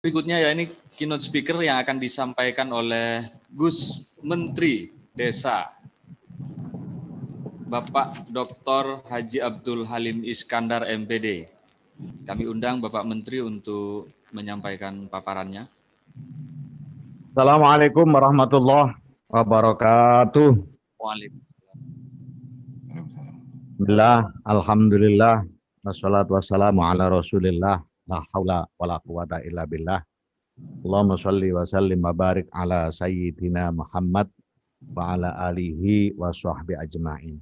Berikutnya ya ini keynote speaker yang akan disampaikan oleh Gus Menteri Desa, Bapak Dr. Haji Abdul Halim Iskandar MPD. Kami undang Bapak Menteri untuk menyampaikan paparannya. Assalamualaikum warahmatullahi wabarakatuh. Waalaikumsalam. Bismillah, alhamdulillah, wassalatu wassalamu ala rasulillah, la hawla wa la quwata illa billah. Allahumma sholli wa sallim wa barik ala sayyidina Muhammad wa ala alihi wa sahbihi ajma'in.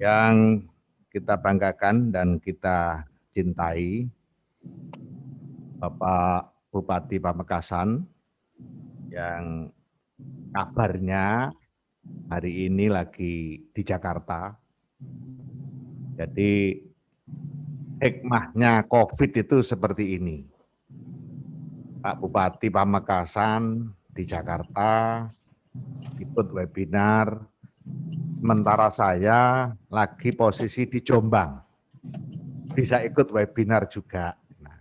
Yang kita banggakan dan kita cintai, Bapak Bupati Pamekasan, yang kabarnya hari ini lagi di Jakarta. Jadi hikmahnya COVID itu seperti ini. Pak Bupati Pamekasan di Jakarta ikut webinar, sementara saya lagi posisi di Jombang, bisa ikut webinar juga. Nah,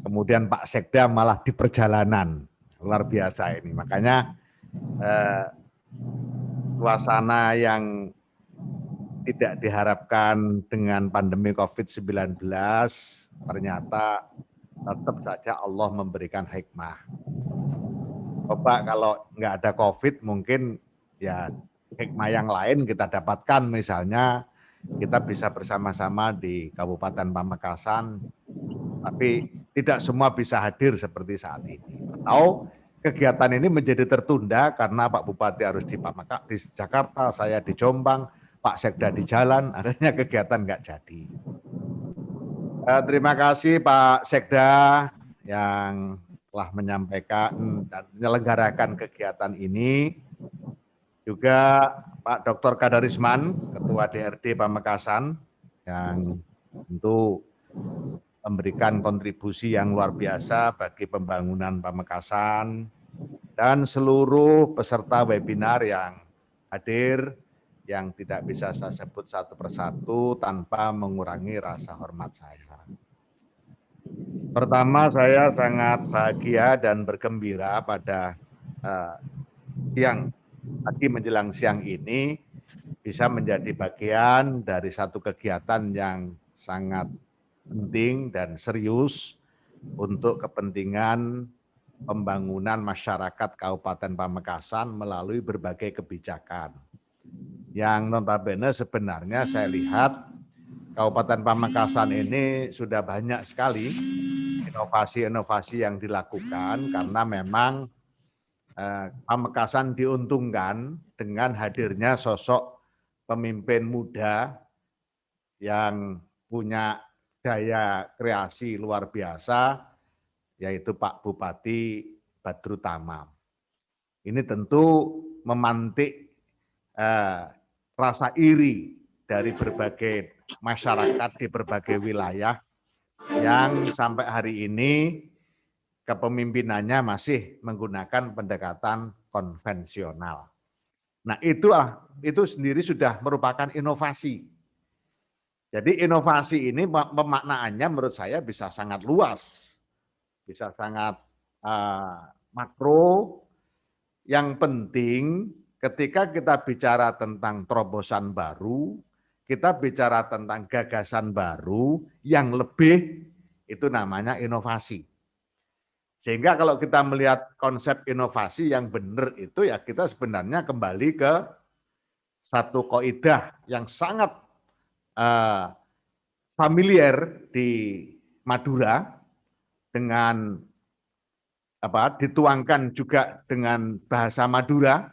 kemudian Pak Sekda malah di perjalanan, luar biasa ini. Makanya suasana yang tidak diharapkan dengan pandemi COVID-19, ternyata tetap saja Allah memberikan hikmah. Coba kalau nggak ada COVID, mungkin ya hikmah yang lain kita dapatkan, misalnya kita bisa bersama-sama di Kabupaten Pamekasan, tapi tidak semua bisa hadir seperti saat ini. Atau kegiatan ini menjadi tertunda karena Pak Bupati harus di Jakarta, saya di Jombang, Pak Sekda di jalan, akhirnya kegiatan nggak jadi. Terima kasih Pak Sekda yang telah menyampaikan dan menyelenggarakan kegiatan ini. Juga Pak Dr. Kadarisman, Ketua DRD Pamekasan, yang tentu memberikan kontribusi yang luar biasa bagi pembangunan Pamekasan, dan seluruh peserta webinar yang hadir, yang tidak bisa saya sebut satu persatu tanpa mengurangi rasa hormat saya. Pertama, saya sangat bahagia dan bergembira pada siang pagi menjelang siang ini bisa menjadi bagian dari satu kegiatan yang sangat penting dan serius untuk kepentingan pembangunan masyarakat Kabupaten Pamekasan melalui berbagai kebijakan. Yang notabene sebenarnya saya lihat Kabupaten Pamekasan ini sudah banyak sekali inovasi-inovasi yang dilakukan karena memang Pamekasan diuntungkan dengan hadirnya sosok pemimpin muda yang punya daya kreasi luar biasa, yaitu Pak Bupati Badrut Tamam. Ini tentu memantik rasa iri dari berbagai masyarakat di berbagai wilayah yang sampai hari ini kepemimpinannya masih menggunakan pendekatan konvensional. Nah, itu sendiri sudah merupakan inovasi. Jadi inovasi ini pemaknaannya menurut saya bisa sangat luas, bisa sangat makro. Yang penting ketika kita bicara tentang terobosan baru, kita bicara tentang gagasan baru yang lebih, itu namanya inovasi. Sehingga kalau kita melihat konsep inovasi yang benar itu, ya kita sebenarnya kembali ke satu kaidah yang sangat familiar di Madura, dengan dituangkan juga dengan bahasa Madura,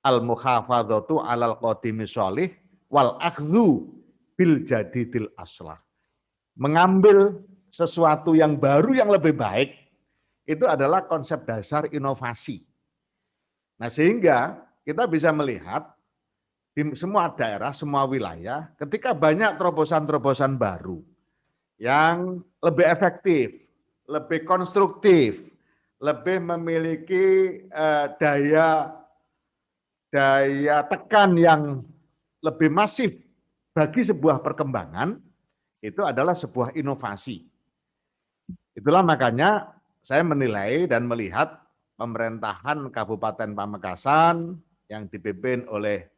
al-muhafadzatu alal qadimi sholih wal akhdhu bil jadidil aslah. Mengambil sesuatu yang baru yang lebih baik, itu adalah konsep dasar inovasi. Nah, sehingga kita bisa melihat di semua daerah, semua wilayah, ketika banyak terobosan-terobosan baru yang lebih efektif, lebih konstruktif, lebih memiliki daya tekan yang lebih masif bagi sebuah perkembangan, itu adalah sebuah inovasi. Itulah makanya saya menilai dan melihat pemerintahan Kabupaten Pamekasan yang dipimpin oleh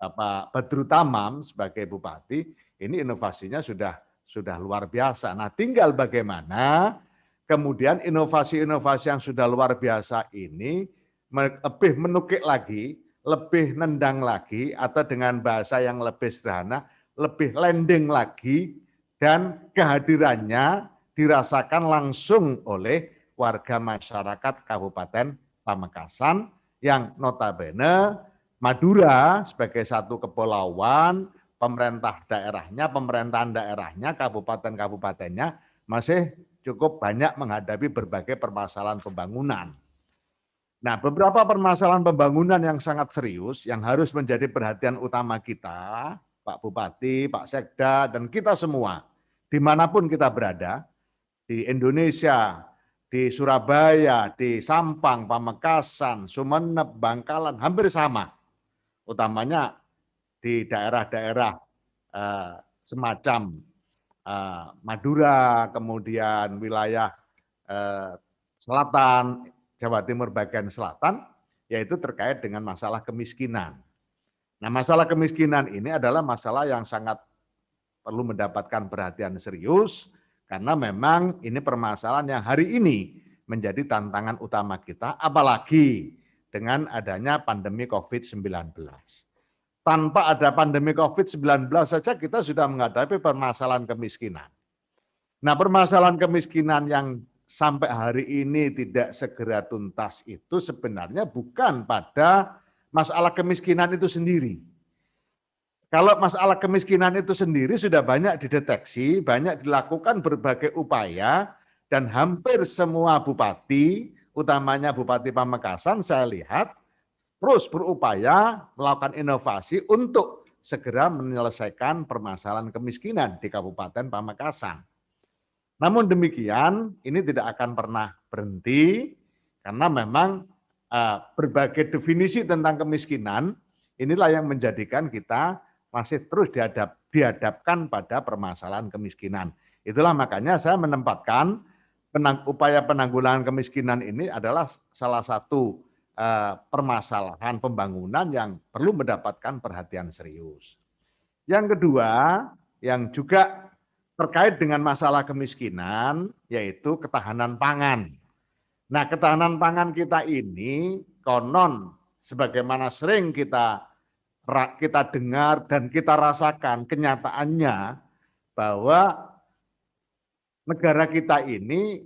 Bapak Badrut Tamam sebagai bupati, ini inovasinya sudah luar biasa. Nah, tinggal bagaimana kemudian inovasi-inovasi yang sudah luar biasa ini lebih menukik lagi, lebih nendang lagi, atau dengan bahasa yang lebih sederhana, lebih landing lagi, dan kehadirannya dirasakan langsung oleh warga masyarakat Kabupaten Pamekasan yang notabene Madura sebagai satu kepulauan, pemerintahan daerahnya, kabupaten-kabupatennya masih cukup banyak menghadapi berbagai permasalahan pembangunan. Nah, beberapa permasalahan pembangunan yang sangat serius yang harus menjadi perhatian utama kita, Pak Bupati, Pak Sekda, dan kita semua, dimanapun kita berada, di Indonesia, di Surabaya, di Sampang, Pamekasan, Sumeneb, Bangkalan, hampir sama. Utamanya di daerah-daerah semacam Madura, kemudian wilayah selatan, Jawa Timur bagian selatan, yaitu terkait dengan masalah kemiskinan. Nah, masalah kemiskinan ini adalah masalah yang sangat perlu mendapatkan perhatian serius, karena memang ini permasalahan yang hari ini menjadi tantangan utama kita, apalagi dengan adanya pandemi COVID-19. Tanpa ada pandemi COVID-19 saja kita sudah menghadapi permasalahan kemiskinan. Nah, permasalahan kemiskinan yang sampai hari ini tidak segera tuntas itu sebenarnya bukan pada masalah kemiskinan itu sendiri. Kalau masalah kemiskinan itu sendiri sudah banyak dideteksi, banyak dilakukan berbagai upaya, dan hampir semua bupati, utamanya Bupati Pamekasan, saya lihat terus berupaya melakukan inovasi untuk segera menyelesaikan permasalahan kemiskinan di Kabupaten Pamekasan. Namun demikian, ini tidak akan pernah berhenti, karena memang berbagai definisi tentang kemiskinan, inilah yang menjadikan kita masih terus dihadapkan pada permasalahan kemiskinan. Itulah makanya saya menempatkan upaya penanggulangan kemiskinan ini adalah salah satu permasalahan pembangunan yang perlu mendapatkan perhatian serius. Yang kedua, yang juga terkait dengan masalah kemiskinan, yaitu ketahanan pangan. Nah, ketahanan pangan kita ini konon sebagaimana sering kita dengar dan kita rasakan kenyataannya bahwa negara kita ini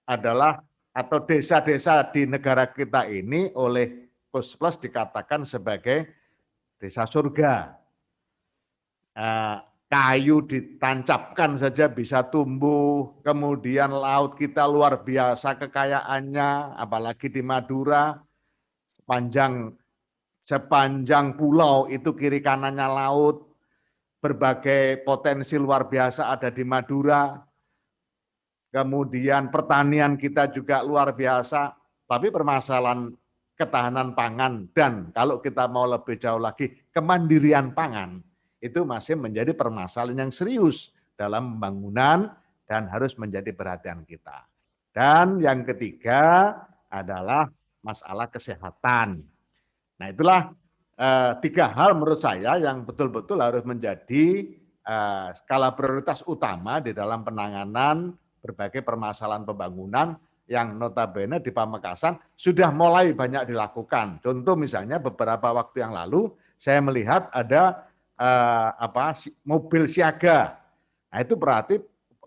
adalah atau desa-desa di negara kita ini oleh Pusplus dikatakan sebagai desa surga. Kayu ditancapkan saja bisa tumbuh, kemudian laut kita luar biasa kekayaannya, apalagi di Madura, sepanjang pulau itu kiri kanannya laut, berbagai potensi luar biasa ada di Madura, kemudian pertanian kita juga luar biasa, tapi permasalahan ketahanan pangan dan kalau kita mau lebih jauh lagi kemandirian pangan itu masih menjadi permasalahan yang serius dalam pembangunan dan harus menjadi perhatian kita. Dan yang ketiga adalah masalah kesehatan. Nah, itulah tiga hal menurut saya yang betul-betul harus menjadi skala prioritas utama di dalam penanganan berbagai permasalahan pembangunan yang notabene di Pamekasan sudah mulai banyak dilakukan. Contoh misalnya beberapa waktu yang lalu saya melihat ada mobil siaga. Nah, itu berarti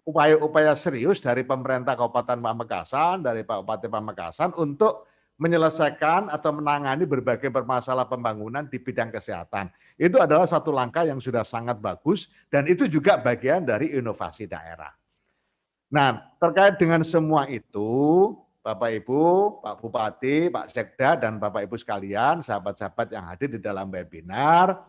upaya-upaya serius dari pemerintah Kabupaten Pamekasan, dari Pak Bupati Pamekasan untuk menyelesaikan atau menangani berbagai permasalahan pembangunan di bidang kesehatan. Itu adalah satu langkah yang sudah sangat bagus dan itu juga bagian dari inovasi daerah. Nah, terkait dengan semua itu, Bapak Ibu, Pak Bupati, Pak Sekda, dan Bapak Ibu sekalian, sahabat-sahabat yang hadir di dalam webinar,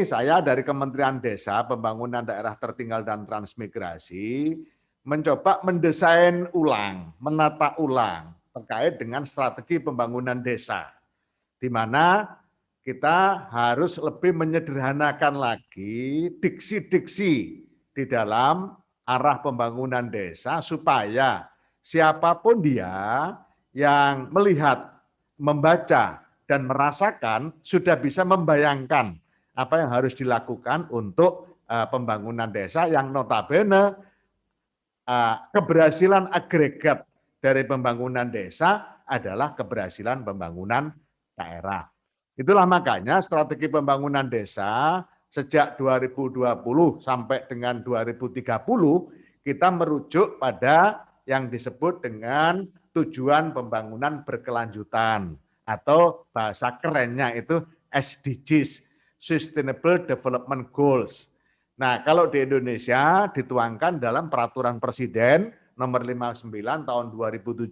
saya dari Kementerian Desa, Pembangunan Daerah Tertinggal dan Transmigrasi, mencoba mendesain ulang, menata ulang, terkait dengan strategi pembangunan desa, di mana kita harus lebih menyederhanakan lagi diksi-diksi di dalam arah pembangunan desa supaya siapapun dia yang melihat, membaca, dan merasakan sudah bisa membayangkan apa yang harus dilakukan untuk pembangunan desa yang notabene keberhasilan agregat dari pembangunan desa adalah keberhasilan pembangunan daerah. Itulah makanya strategi pembangunan desa sejak 2020 sampai dengan 2030 kita merujuk pada yang disebut dengan tujuan pembangunan berkelanjutan atau bahasa kerennya itu SDGs, Sustainable Development Goals. Nah, kalau di Indonesia dituangkan dalam Peraturan Presiden nomor 59 tahun 2017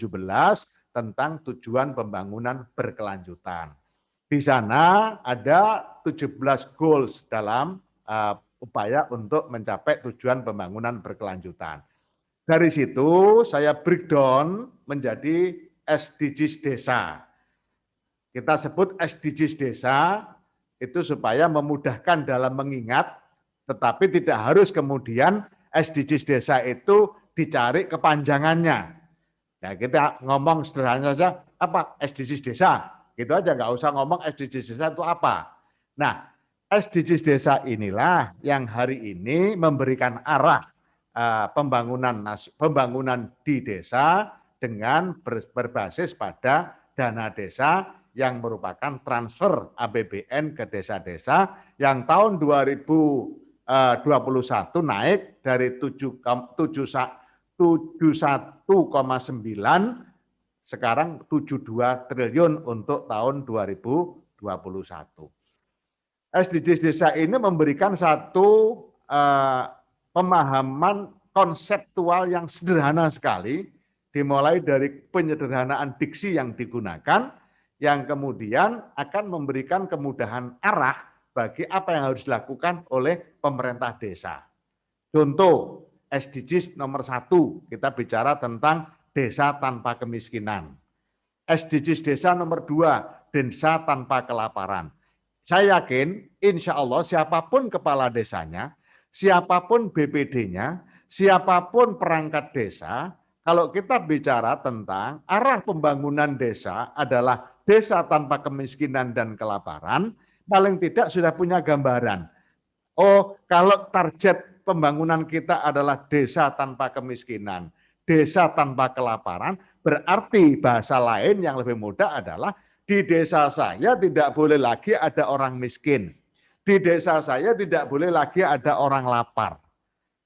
tentang tujuan pembangunan berkelanjutan. Di sana ada 17 goals dalam upaya untuk mencapai tujuan pembangunan berkelanjutan. Dari situ saya breakdown menjadi SDGs desa. Kita sebut SDGs desa itu supaya memudahkan dalam mengingat, tetapi tidak harus kemudian SDGs desa itu dicari kepanjangannya. Ya, kita ngomong sederhana saja, apa SDGs desa? Gitu aja, nggak usah ngomong SDGs desa itu apa. Nah, SDGs desa inilah yang hari ini memberikan arah pembangunan di desa dengan berbasis pada dana desa yang merupakan transfer APBN ke desa-desa yang tahun 2021 naik dari 71,9 sekarang 72 triliun untuk tahun 2021. SDGs desa ini memberikan satu pemahaman konseptual yang sederhana sekali, dimulai dari penyederhanaan diksi yang digunakan, yang kemudian akan memberikan kemudahan arah bagi apa yang harus dilakukan oleh pemerintah desa. Contoh, SDGs nomor 1, kita bicara tentang desa tanpa kemiskinan. SDGs desa nomor 2, desa tanpa kelaparan. Saya yakin, insya Allah siapapun kepala desanya, siapapun BPD-nya, siapapun perangkat desa, kalau kita bicara tentang arah pembangunan desa adalah desa tanpa kemiskinan dan kelaparan, paling tidak sudah punya gambaran. Oh, kalau target pembangunan kita adalah desa tanpa kemiskinan, desa tanpa kelaparan, berarti bahasa lain yang lebih mudah adalah di desa saya tidak boleh lagi ada orang miskin. Di desa saya tidak boleh lagi ada orang lapar.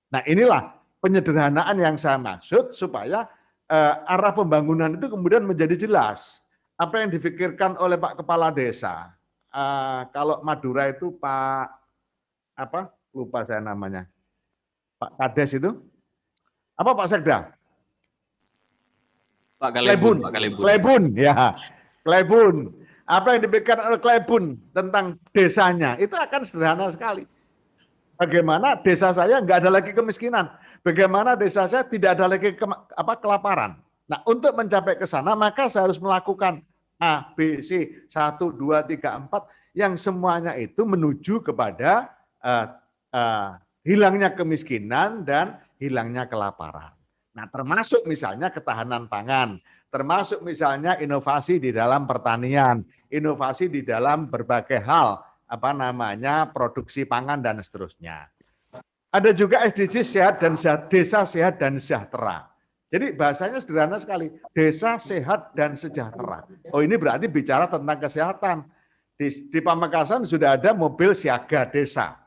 Nah, inilah penyederhanaan yang saya maksud supaya arah pembangunan itu kemudian menjadi jelas. Apa yang difikirkan oleh Pak Kepala Desa. Kalau Madura itu Pak apa? Lupa saya namanya. Pak Kades itu? Apa Pak Sekda? Pak Kalebun, Pak Klebun. Klebun, ya. Klebun. Apa yang dipikirkan oleh Klebun tentang desanya itu akan sederhana sekali. Bagaimana desa saya nggak ada lagi kemiskinan, bagaimana desa saya tidak ada lagi kelaparan. Nah, untuk mencapai ke sana maka saya harus melakukan A, B, C, 1, 2, 3, 4 yang semuanya itu menuju kepada hilangnya kemiskinan dan hilangnya kelaparan. Nah, termasuk misalnya ketahanan pangan, termasuk misalnya inovasi di dalam pertanian, inovasi di dalam berbagai hal, produksi pangan dan seterusnya. Ada juga SDGs sehat dan desa sehat dan sejahtera. Jadi bahasanya sederhana sekali, desa sehat dan sejahtera. Oh, ini berarti bicara tentang kesehatan. Di Pamekasan sudah ada mobil siaga desa.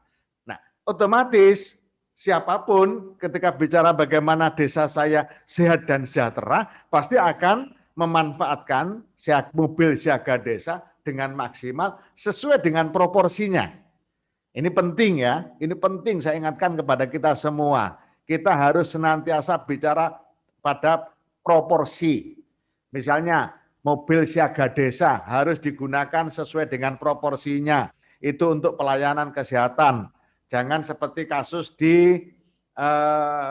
Nah, otomatis siapapun ketika bicara bagaimana desa saya sehat dan sejahtera, pasti akan memanfaatkan mobil siaga desa dengan maksimal sesuai dengan proporsinya. Ini penting ya, ini penting saya ingatkan kepada kita semua. Kita harus senantiasa bicara pada proporsi. Misalnya mobil siaga desa harus digunakan sesuai dengan proporsinya. Itu untuk pelayanan kesehatan. Jangan seperti kasus di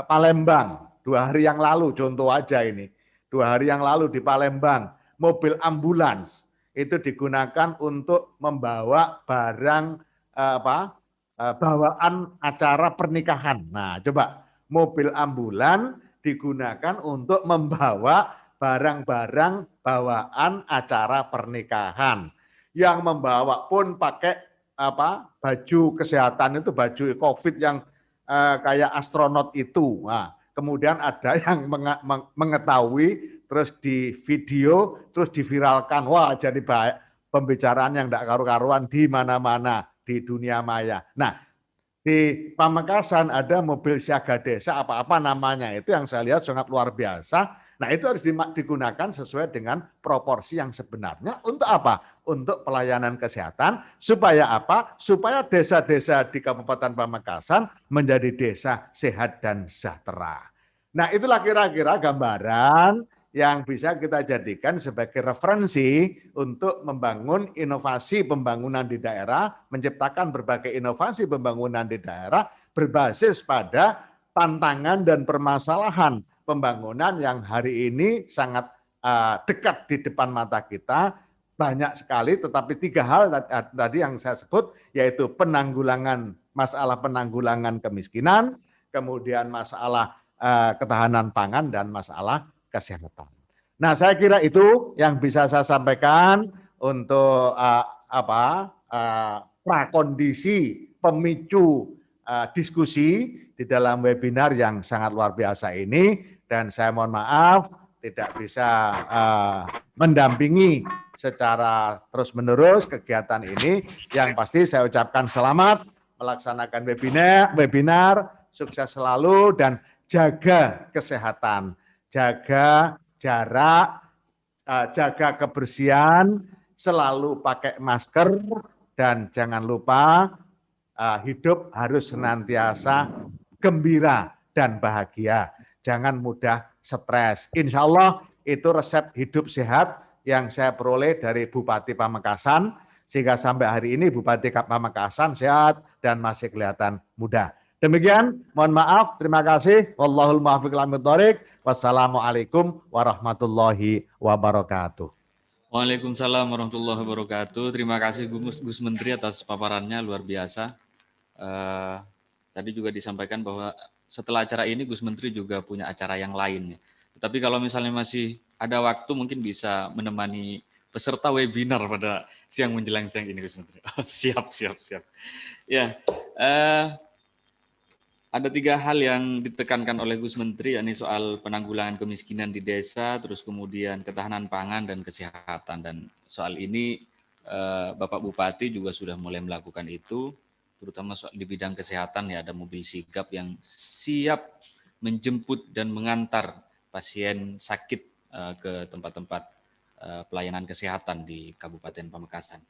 Palembang 2 hari yang lalu, contoh aja ini. 2 hari yang lalu di Palembang, mobil ambulans itu digunakan untuk membawa barang bawaan acara pernikahan. Nah, coba mobil ambulan digunakan untuk membawa barang-barang bawaan acara pernikahan. Yang membawa pun pakai baju kesehatan itu, baju COVID yang kayak astronot itu. Nah, kemudian ada yang mengetahui, terus di video, terus diviralkan. Wah, jadi pembicaraan yang tidak karu-karuan di mana-mana di dunia maya. Nah, di Pamekasan ada mobil siaga desa, apa-apa namanya, itu yang saya lihat sangat luar biasa. Nah, itu harus digunakan sesuai dengan proporsi yang sebenarnya. Untuk apa? Untuk pelayanan kesehatan. Supaya apa? Supaya desa-desa di Kabupaten Pamekasan menjadi desa sehat dan sejahtera. Nah, itulah kira-kira gambaran yang bisa kita jadikan sebagai referensi untuk membangun inovasi pembangunan di daerah, menciptakan berbagai inovasi pembangunan di daerah berbasis pada tantangan dan permasalahan pembangunan yang hari ini sangat dekat di depan mata kita, banyak sekali, tetapi 3 hal tadi yang saya sebut, yaitu masalah penanggulangan kemiskinan, kemudian masalah ketahanan pangan, dan masalah kesehatan. Nah, saya kira itu yang bisa saya sampaikan untuk prakondisi pemicu diskusi di dalam webinar yang sangat luar biasa ini, dan saya mohon maaf tidak bisa mendampingi secara terus-menerus kegiatan ini. Yang pasti saya ucapkan selamat melaksanakan webinar, sukses selalu, dan jaga kesehatan, jaga jarak, jaga kebersihan, selalu pakai masker, dan jangan lupa hidup harus senantiasa gembira dan bahagia. Jangan mudah stres. Insya Allah itu resep hidup sehat yang saya peroleh dari Bupati Pamekasan, sehingga sampai hari ini Bupati Pamekasan sehat dan masih kelihatan muda. Demikian, mohon maaf, terima kasih. Wallahul muwaffiq ila aqwamit thoriq. Wassalamualaikum warahmatullahi wabarakatuh. Waalaikumsalam warahmatullahi wabarakatuh. Terima kasih Gus Menteri atas paparannya, luar biasa. Tadi juga disampaikan bahwa setelah acara ini Gus Menteri juga punya acara yang lain. Tetapi kalau misalnya masih ada waktu mungkin bisa menemani peserta webinar pada siang menjelang siang ini Gus Menteri. Oh, siap. Ya, ada 3 hal yang ditekankan oleh Gus Menteri, yakni soal penanggulangan kemiskinan di desa, terus kemudian ketahanan pangan dan kesehatan. Dan soal ini Bapak Bupati juga sudah mulai melakukan itu, terutama soal di bidang kesehatan, ya ada mobil sigap yang siap menjemput dan mengantar pasien sakit ke tempat-tempat pelayanan kesehatan di Kabupaten Pamekasan.